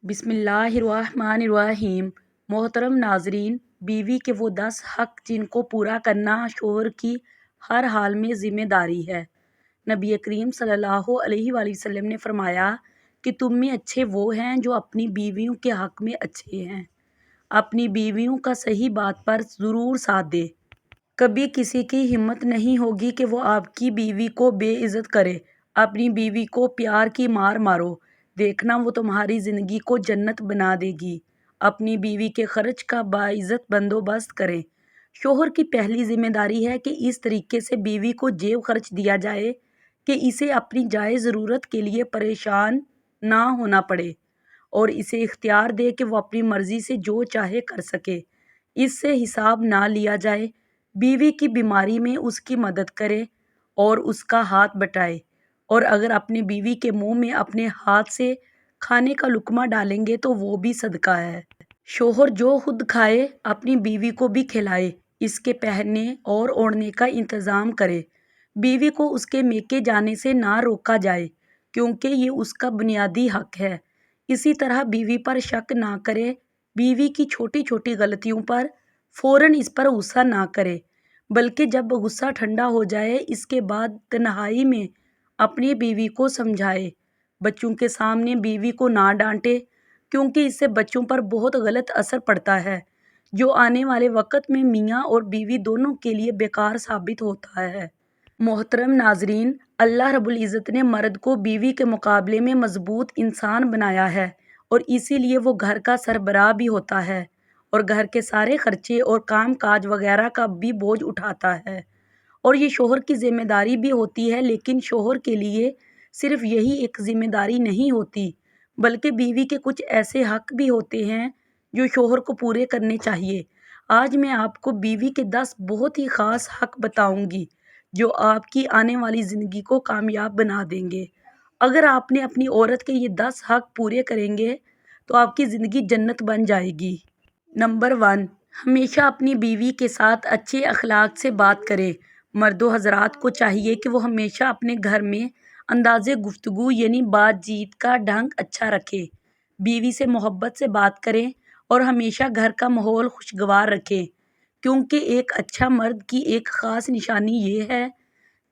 بسم اللہ الرحمن الرحیم۔ محترم ناظرین، بیوی کے وہ 10 حق جن کو پورا کرنا شوہر کی ہر حال میں ذمہ داری ہے۔ نبی کریم صلی اللہ علیہ وآلہ وسلم نے فرمایا کہ تم میں اچھے وہ ہیں جو اپنی بیویوں کے حق میں اچھے ہیں۔ اپنی بیویوں کا صحیح بات پر ضرور ساتھ دے۔ کبھی کسی کی ہمت نہیں ہوگی کہ وہ آپ کی بیوی کو بے عزت کرے۔ اپنی بیوی کو پیار کی مار مارو، دیکھنا وہ تمہاری زندگی کو جنت بنا دے گی۔ اپنی بیوی کے خرچ کا باعزت بندوبست کریں۔ شوہر کی پہلی ذمہ داری ہے کہ اس طریقے سے بیوی کو جیب خرچ دیا جائے کہ اسے اپنی جائز ضرورت کے لیے پریشان نہ ہونا پڑے، اور اسے اختیار دے کہ وہ اپنی مرضی سے جو چاہے کر سکے۔ اس سے حساب نہ لیا جائے۔ بیوی کی بیماری میں اس کی مدد کرے اور اس کا ہاتھ بٹائے، اور اگر اپنی بیوی کے منہ میں اپنے ہاتھ سے کھانے کا لقمہ ڈالیں گے تو وہ بھی صدقہ ہے۔ شوہر جو خود کھائے اپنی بیوی کو بھی کھلائے، اس کے پہننے اور اوڑھنے کا انتظام کرے۔ بیوی کو اس کے میکے جانے سے نہ روکا جائے کیونکہ یہ اس کا بنیادی حق ہے۔ اسی طرح بیوی پر شک نہ کرے۔ بیوی کی چھوٹی چھوٹی غلطیوں پر فوراً اس پر غصہ نہ کرے، بلکہ جب غصہ ٹھنڈا ہو جائے اس کے بعد تنہائی میں اپنی بیوی کو سمجھائے۔ بچوں کے سامنے بیوی کو نہ ڈانٹے کیونکہ اس سے بچوں پر بہت غلط اثر پڑتا ہے، جو آنے والے وقت میں میاں اور بیوی دونوں کے لیے بیکار ثابت ہوتا ہے۔ محترم ناظرین، اللہ رب العزت نے مرد کو بیوی کے مقابلے میں مضبوط انسان بنایا ہے، اور اسی لیے وہ گھر کا سربراہ بھی ہوتا ہے اور گھر کے سارے خرچے اور کام کاج وغیرہ کا بھی بوجھ اٹھاتا ہے، اور یہ شوہر کی ذمہ داری بھی ہوتی ہے۔ لیکن شوہر کے لیے صرف یہی ایک ذمہ داری نہیں ہوتی، بلکہ بیوی کے کچھ ایسے حق بھی ہوتے ہیں جو شوہر کو پورے کرنے چاہیے۔ آج میں آپ کو بیوی کے 10 بہت ہی خاص حق بتاؤں گی جو آپ کی آنے والی زندگی کو کامیاب بنا دیں گے۔ اگر آپ نے اپنی عورت کے یہ 10 حق پورے کریں گے تو آپ کی زندگی جنت بن جائے گی۔ نمبر 1، ہمیشہ اپنی بیوی کے ساتھ اچھے اخلاق سے بات کریں۔ مرد و حضرات کو چاہیے کہ وہ ہمیشہ اپنے گھر میں انداز گفتگو یعنی بات چیت کا ڈھنگ اچھا رکھیں۔ بیوی سے محبت سے بات کریں اور ہمیشہ گھر کا ماحول خوشگوار رکھیں، کیونکہ ایک اچھا مرد کی ایک خاص نشانی یہ ہے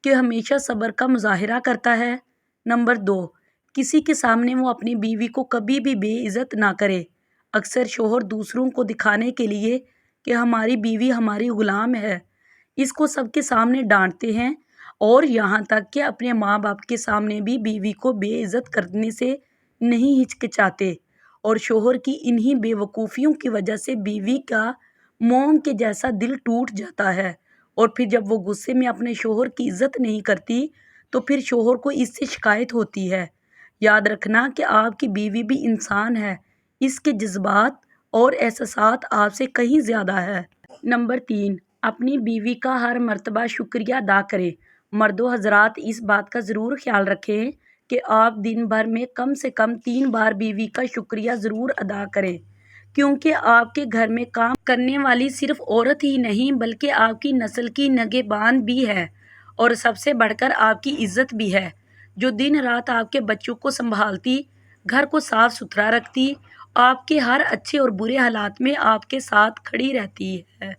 کہ ہمیشہ صبر کا مظاہرہ کرتا ہے۔ نمبر 2، کسی کے سامنے وہ اپنی بیوی کو کبھی بھی بے عزت نہ کرے۔ اکثر شوہر دوسروں کو دکھانے کے لیے کہ ہماری بیوی ہماری غلام ہے، اس کو سب کے سامنے ڈانٹتے ہیں، اور یہاں تک کہ اپنے ماں باپ کے سامنے بھی بیوی کو بے عزت کرنے سے نہیں ہچکچاتے، اور شوہر کی انہی بے وقوفیوں کی وجہ سے بیوی کا موم کے جیسا دل ٹوٹ جاتا ہے، اور پھر جب وہ غصے میں اپنے شوہر کی عزت نہیں کرتی تو پھر شوہر کو اس سے شکایت ہوتی ہے۔ یاد رکھنا کہ آپ کی بیوی بھی انسان ہے، اس کے جذبات اور احساسات آپ سے کہیں زیادہ ہے۔ نمبر 3، اپنی بیوی کا ہر مرتبہ شکریہ ادا کریں۔ مرد و حضرات اس بات کا ضرور خیال رکھیں کہ آپ دن بھر میں کم سے کم 3 بار بیوی کا شکریہ ضرور ادا کریں، کیونکہ آپ کے گھر میں کام کرنے والی صرف عورت ہی نہیں بلکہ آپ کی نسل کی نگہبان بھی ہے، اور سب سے بڑھ کر آپ کی عزت بھی ہے، جو دن رات آپ کے بچوں کو سنبھالتی، گھر کو صاف ستھرا رکھتی، آپ کے ہر اچھے اور برے حالات میں آپ کے ساتھ کھڑی رہتی ہے۔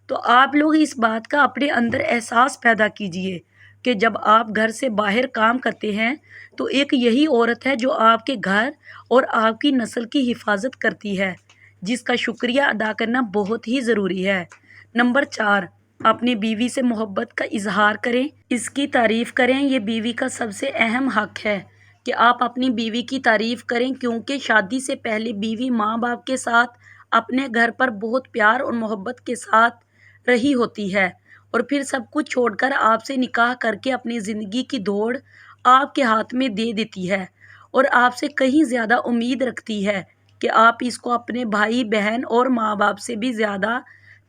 تو آپ لوگ اس بات کا اپنے اندر احساس پیدا کیجئے کہ جب آپ گھر سے باہر کام کرتے ہیں تو ایک یہی عورت ہے جو آپ کے گھر اور آپ کی نسل کی حفاظت کرتی ہے، جس کا شکریہ ادا کرنا بہت ہی ضروری ہے۔ نمبر 4، اپنی بیوی سے محبت کا اظہار کریں، اس کی تعریف کریں۔ یہ بیوی کا سب سے اہم حق ہے کہ آپ اپنی بیوی کی تعریف کریں، کیونکہ شادی سے پہلے بیوی ماں باپ کے ساتھ اپنے گھر پر بہت پیار اور محبت کے ساتھ رہی ہوتی ہے، اور پھر سب کچھ چھوڑ کر آپ سے نکاح کر کے اپنی زندگی کی دوڑ آپ کے ہاتھ میں دے دیتی ہے، اور آپ سے کہیں زیادہ امید رکھتی ہے کہ آپ اس کو اپنے بھائی بہن اور ماں باپ سے بھی زیادہ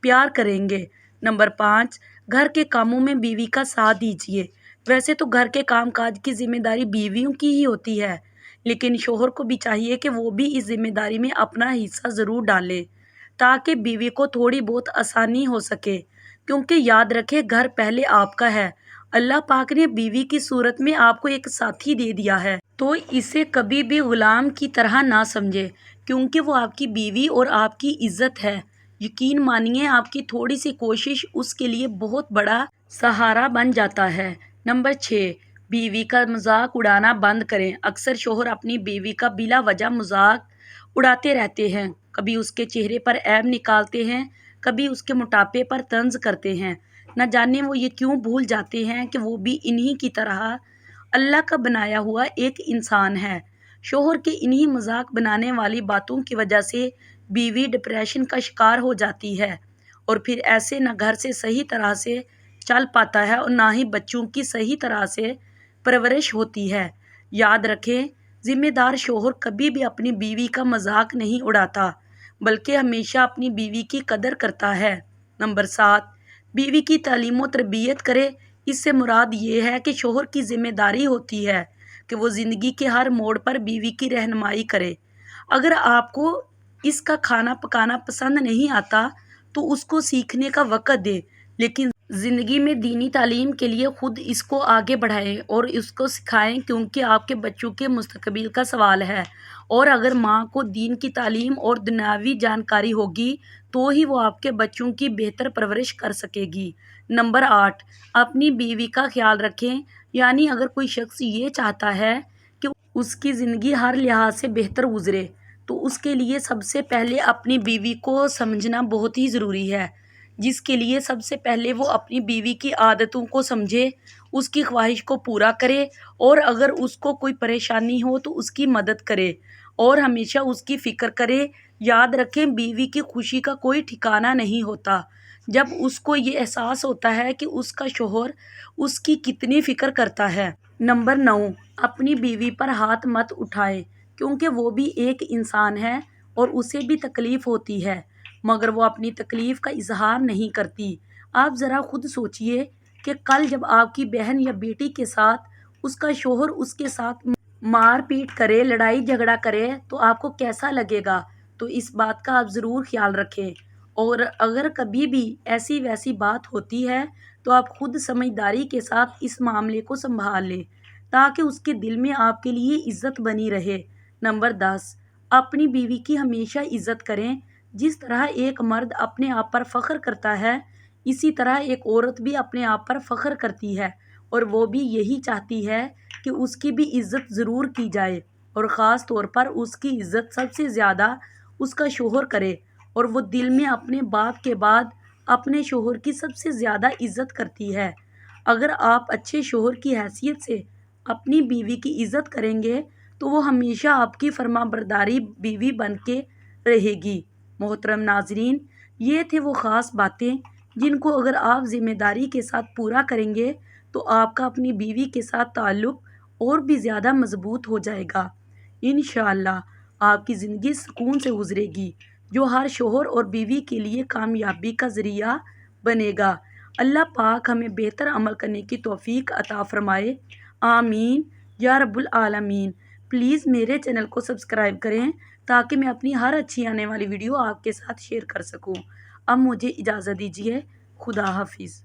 پیار کریں گے۔ نمبر 5، گھر کے کاموں میں بیوی کا ساتھ دیجیے۔ ویسے تو گھر کے کام کاج کی ذمہ داری بیویوں کی ہی ہوتی ہے، لیکن شوہر کو بھی چاہیے کہ وہ بھی اس ذمہ داری میں اپنا حصہ ضرور ڈالے تاکہ بیوی کو تھوڑی بہت آسانی ہو سکے، کیونکہ یاد رکھے گھر پہلے آپ کا ہے۔ اللہ پاک نے بیوی کی صورت میں آپ کو ایک ساتھی دے دیا ہے، تو اسے کبھی بھی غلام کی طرح نہ سمجھے، کیونکہ وہ آپ کی بیوی اور آپ کی عزت ہے۔ یقین مانیے آپ کی تھوڑی سی کوشش اس کے لیے بہت بڑا سہارا بن جاتا ہے۔ نمبر 6، بیوی کا مذاق اڑانا بند کریں۔ اکثر شوہر اپنی بیوی کا بلا وجہ مذاق اڑاتے رہتے ہیں، کبھی اس کے چہرے پر عیب نکالتے ہیں، کبھی اس کے موٹاپے پر طنز کرتے ہیں۔ نہ جانے وہ یہ کیوں بھول جاتے ہیں کہ وہ بھی انہی کی طرح اللہ کا بنایا ہوا ایک انسان ہے۔ شوہر کے انہی مذاق بنانے والی باتوں کی وجہ سے بیوی ڈپریشن کا شکار ہو جاتی ہے، اور پھر ایسے نہ گھر سے صحیح طرح سے چل پاتا ہے اور نہ ہی بچوں کی صحیح طرح سے پرورش ہوتی ہے۔ یاد رکھیں، ذمہ دار شوہر کبھی بھی اپنی بیوی کا مذاق نہیں اڑاتا، بلکہ ہمیشہ اپنی بیوی کی قدر کرتا ہے۔ نمبر 7، بیوی کی تعلیم و تربیت کرے۔ اس سے مراد یہ ہے کہ شوہر کی ذمہ داری ہوتی ہے کہ وہ زندگی کے ہر موڑ پر بیوی کی رہنمائی کرے۔ اگر آپ کو اس کا کھانا پکانا پسند نہیں آتا تو اس کو سیکھنے کا وقت دے، لیکن زندگی میں دینی تعلیم کے لیے خود اس کو آگے بڑھائیں اور اس کو سکھائیں، کیونکہ آپ کے بچوں کے مستقبل کا سوال ہے، اور اگر ماں کو دین کی تعلیم اور دنیاوی جانکاری ہوگی تو ہی وہ آپ کے بچوں کی بہتر پرورش کر سکے گی۔ نمبر 8، اپنی بیوی کا خیال رکھیں۔ یعنی اگر کوئی شخص یہ چاہتا ہے کہ اس کی زندگی ہر لحاظ سے بہتر گزرے تو اس کے لیے سب سے پہلے اپنی بیوی کو سمجھنا بہت ہی ضروری ہے، جس کے لیے سب سے پہلے وہ اپنی بیوی کی عادتوں کو سمجھے، اس کی خواہش کو پورا کرے، اور اگر اس کو کوئی پریشانی ہو تو اس کی مدد کرے اور ہمیشہ اس کی فکر کرے۔ یاد رکھیں، بیوی کی خوشی کا کوئی ٹھکانہ نہیں ہوتا جب اس کو یہ احساس ہوتا ہے کہ اس کا شوہر اس کی کتنی فکر کرتا ہے۔ نمبر 9، اپنی بیوی پر ہاتھ مت اٹھائیں، کیونکہ وہ بھی ایک انسان ہے اور اسے بھی تکلیف ہوتی ہے، مگر وہ اپنی تکلیف کا اظہار نہیں کرتی۔ آپ ذرا خود سوچئے کہ کل جب آپ کی بہن یا بیٹی کے ساتھ اس کا شوہر اس کے ساتھ مار پیٹ کرے، لڑائی جھگڑا کرے تو آپ کو کیسا لگے گا؟ تو اس بات کا آپ ضرور خیال رکھیں، اور اگر کبھی بھی ایسی ویسی بات ہوتی ہے تو آپ خود سمجھداری کے ساتھ اس معاملے کو سنبھال لیں تاکہ اس کے دل میں آپ کے لیے عزت بنی رہے۔ نمبر 10، اپنی بیوی کی ہمیشہ عزت کریں۔ جس طرح ایک مرد اپنے آپ پر فخر کرتا ہے، اسی طرح ایک عورت بھی اپنے آپ پر فخر کرتی ہے، اور وہ بھی یہی چاہتی ہے کہ اس کی بھی عزت ضرور کی جائے، اور خاص طور پر اس کی عزت سب سے زیادہ اس کا شوہر کرے، اور وہ دل میں اپنے باپ کے بعد اپنے شوہر کی سب سے زیادہ عزت کرتی ہے۔ اگر آپ اچھے شوہر کی حیثیت سے اپنی بیوی کی عزت کریں گے تو وہ ہمیشہ آپ کی فرمانبرداری بیوی بن کے رہے گی۔ محترم ناظرین، یہ تھے وہ خاص باتیں جن کو اگر آپ ذمہ داری کے ساتھ پورا کریں گے تو آپ کا اپنی بیوی کے ساتھ تعلق اور بھی زیادہ مضبوط ہو جائے گا۔ انشاءاللہ آپ کی زندگی سکون سے گزرے گی، جو ہر شوہر اور بیوی کے لیے کامیابی کا ذریعہ بنے گا۔ اللہ پاک ہمیں بہتر عمل کرنے کی توفیق عطا فرمائے، آمین یا رب العالمین۔ پلیز میرے چینل کو سبسکرائب کریں تاکہ میں اپنی ہر اچھی آنے والی ویڈیو آپ کے ساتھ شیئر کر سکوں۔ اب مجھے اجازت دیجیے، خدا حافظ۔